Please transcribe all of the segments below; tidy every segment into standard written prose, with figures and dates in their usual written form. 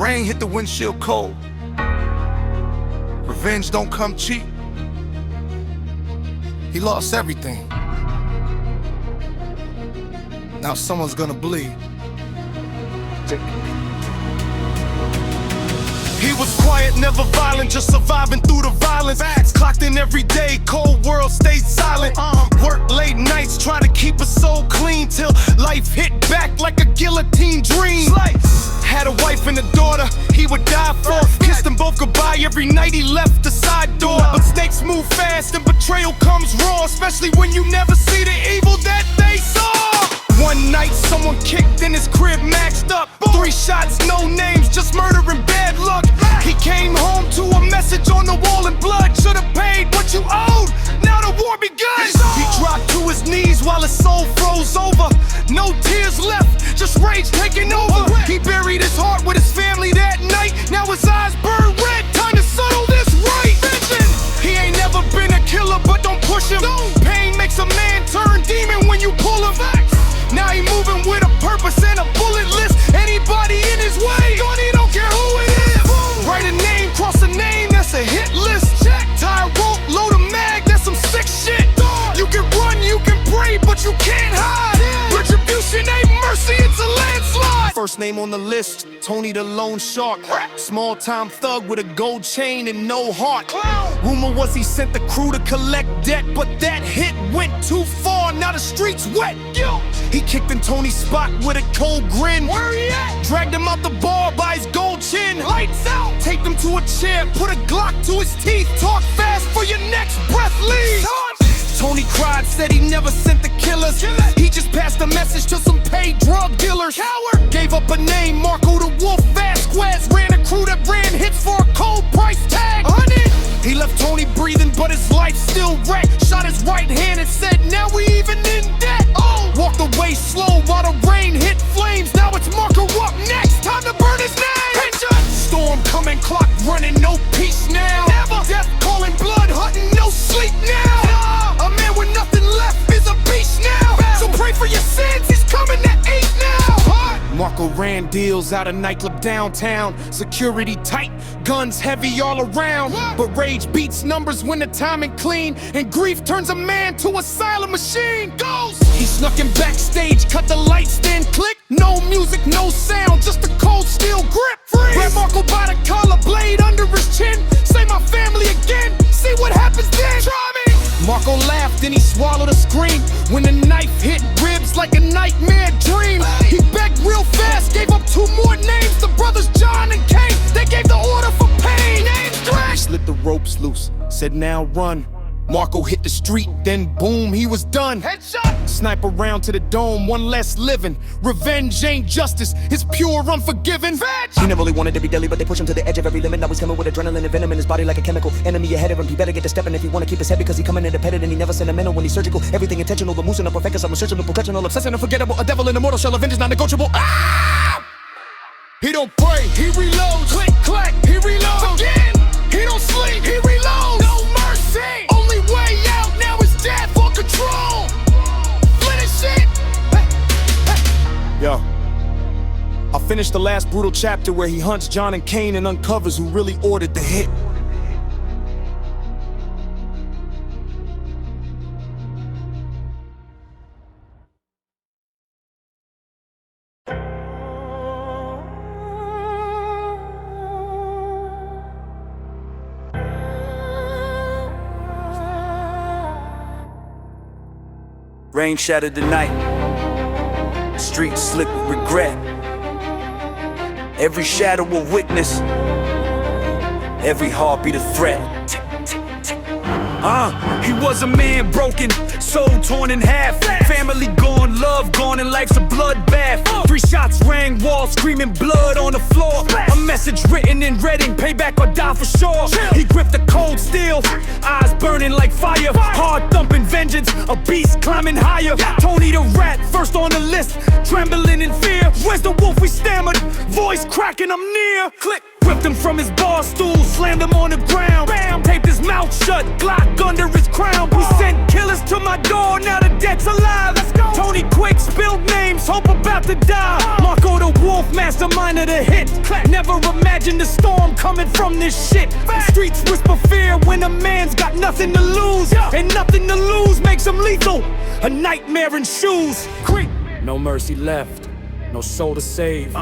Rain hit the windshield cold. Revenge don't come cheap. He lost everything. Now someone's gonna bleed. He was quiet, never violent, just surviving through the violence. Clocked in every day, cold world stayed silent. Worked late nights, try to keep his soul clean till life hit back like a guillotine dream. Had a wife and a daughter he would die for. Kissed them both goodbye every night he left the side door. But snakes move fast and betrayal comes raw, especially when you never see the evil that they saw. One night someone kicked in his crib, maxed up. 3 shots, no names, just murder and bad luck. He came home to a message on the wall in blood. Should've paid what you owed, now the war begun. He dropped to his knees while his soul froze over. No tears left, just rage taking over. He buried his heart with his family that night. Now his eyes burn red, time to settle this right. He ain't never been a killer, but don't push him. Pain makes a man turn demon when you pull him. Now he moving with a purpose and a bullet list. Anybody in his way, he don't care who it is. Write a name, cross a name, that's a hit list. Tire rope, load a mag, that's some sick shit. You can run, you can pray, but you can't hide. Retribution ain't mercy, it's a landslide. First name on the list, Tony the Lone Shark. Small time thug with a gold chain and no heart. Rumor was he sent the crew to collect debt, but that hit went too far, now the streets wet. He kicked in Tony's spot with a cold grin. Where he at? Dragged him out the bar by his gold chin. Lights out! Taped him to a chair, put a Glock to his teeth. Talk fast for your next breath leaves. Tony cried, said he never sent the killers. He just passed a message to some paid drug dealers. Coward! Gave up a name, Marco the Wolf Vasquez. Ran a crew that ran hits for a cold price tag. 100! He left Tony breathing, but his life still wrecked. Shot his right hand and said, now we even in debt. Walked away slow while the rain hit flames. Now it's Marco up next, time to burn his name. Storm coming, clock running, no peace now. Never. Death calling, blood hunting, no sleep now. A man with nothing left is a beast now. So pray for your sins, he's coming at 8 now. Marco ran deals out of nightclub downtown. Security tight, guns heavy all around. But rage beats numbers when the timing clean, and grief turns a man to a silent machine. Goes! He snuck in backstage, cut the lights, then click. No music, no sound, just a cold steel grip. Grab Marco by the collar, blade under his chin. Say my family again, see what happens then. Try me! Marco laughed, then he swallowed a scream. When the knife hit ribs like a nightmare dream. He begged real fast, gave up 2 more names. The brothers John and Kane, they gave the order for pain. Names three. He slit the ropes loose, said now run. Marco hit the street, then boom, he was done. Headshot! Sniper round to the dome, one less living. Revenge ain't justice, it's pure unforgiving. He never really wanted to be deadly, but they push him to the edge of every limit. Now he's coming with adrenaline and venom in his body like a chemical. Enemy ahead of him, he better get to stepping if he wanna keep his head, because he coming independent and he never sentimental when he's surgical. Everything intentional, the moose and the perfectus, I'm exceptional, professional, obsessing, unforgettable. A devil in a mortal shell, vengeance not negotiable. Ah! He don't pray, he reloads. Click, clack, he reloads. Again, he don't sleep, he reloads. No mercy. Only way out now is death for control. Finish it. Yo, I'll finish the last brutal chapter where he hunts John and Kane and uncovers who really ordered the hit. Rain shattered the night, streets slick with regret. Every shadow a witness, every heartbeat a threat. He was a man broken, soul torn in half. Family gone, love gone, and life's a bloodbath. 3 shots rang, walls screaming blood on the floor. A message written in red ink, payback or die for sure. He gripped the cold steel, eyes burning like fire. Hard thumping vengeance, a beast climbing higher. Tony the rat, first on the list, trembling in fear. Where's the wolf we stammered, voice cracking, I'm near. Click. Whip Knocked him from his bar stool, slammed him on the ground. Bam! Taped his mouth shut, Glock under his crown. We sent killers to my door, now the dead's alive. Let's go. Tony Quick spilled names, hope about to die. Marco the Wolf, mastermind of the hit. Never imagined the storm coming from this shit. The streets whisper fear when a man's got nothing to lose. And nothing to lose makes him lethal. A nightmare in shoes. Creep. No mercy left, no soul to save.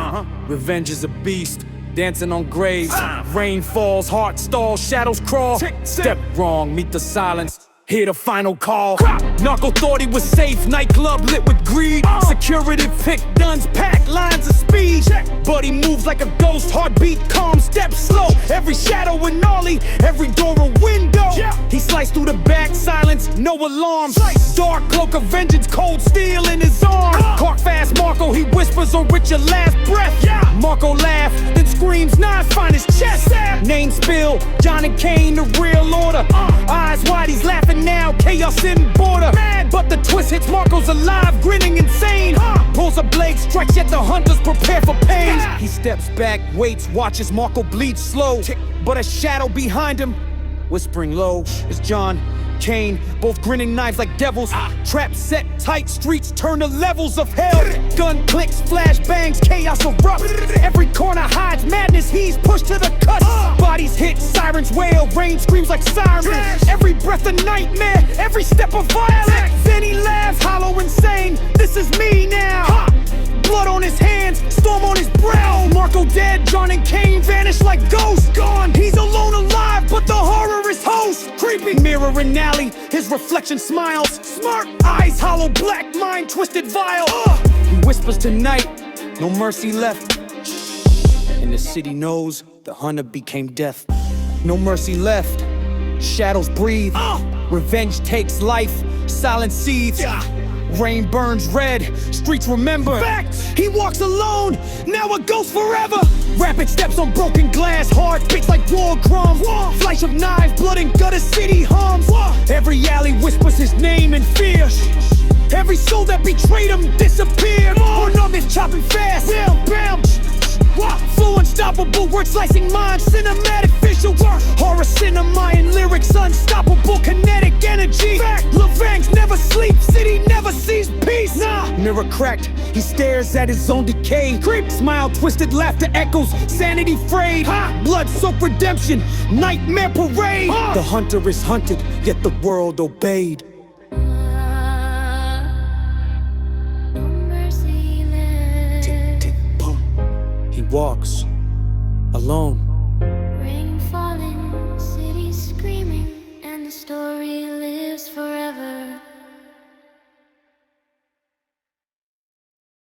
Revenge is a beast, dancing on graves. Rain falls, heart stalls, shadows crawl. Step wrong, meet the silence. Hear the final call. Narco thought he was safe, nightclub lit with greed. Security picked guns, packed lines of speed. But he moves like a ghost, heartbeat calm, step slow. Every shadow and gnarly, every door a window. He sliced through the back, silence, no alarm. Dark cloak of vengeance, cold steel in his arm. Clark fast Marco, he whispers or with your last breath. Marco laugh, then screams, knife find his chest. Name spill, John and Kane, the real order. Eyes wide, he's laughing now, chaos in border. But the twist hits Marco's alive, grinning insane. Pulls a blade, strikes yet the hunters prepare for pain. He steps back, waits, watches Marco bleed slow. But a shadow behind him, whispering low, is John, Kane, both grinning knives like devils. Trap set tight, streets turn to levels of hell. Gun clicks, flash bangs, chaos erupts. Every corner hides madness, he's pushed to the cusp. Bodies hit, sirens wail, rain screams like sirens. Every breath a nightmare, every step a violence. Then he laughs, hollow insane, this is me now. Blood on his hands, storm on his brow. Marco dead, John and Kane vanish like ghosts. Gone, he's alone alive, but the horror is host. Creeping mirror in alley, his reflection smiles. Smart eyes, hollow black, mind twisted vile. He whispers tonight, no mercy left. And the city knows the hunter became death. No mercy left, shadows breathe. Revenge takes life, silence seethes. Rain burns red, streets remember. Fact, he walks alone, now a ghost forever. Rapid steps on broken glass, hard beats like war drums. Flash of knives, blood and gutter, city hums. Every alley whispers his name in fear. Every soul that betrayed him disappeared. One arm is chopping fast, bam. Flow unstoppable, word slicing minds, cinematic visual work. Horror cinema and lyrics, unstoppable kinetic energy. Levangs never sleep, city never sees peace. Mirror cracked, he stares at his own decay. Creep, smile, twisted laughter echoes, sanity frayed. Blood-soaked redemption, nightmare parade. The hunter is hunted, yet the world obeyed. He walks alone.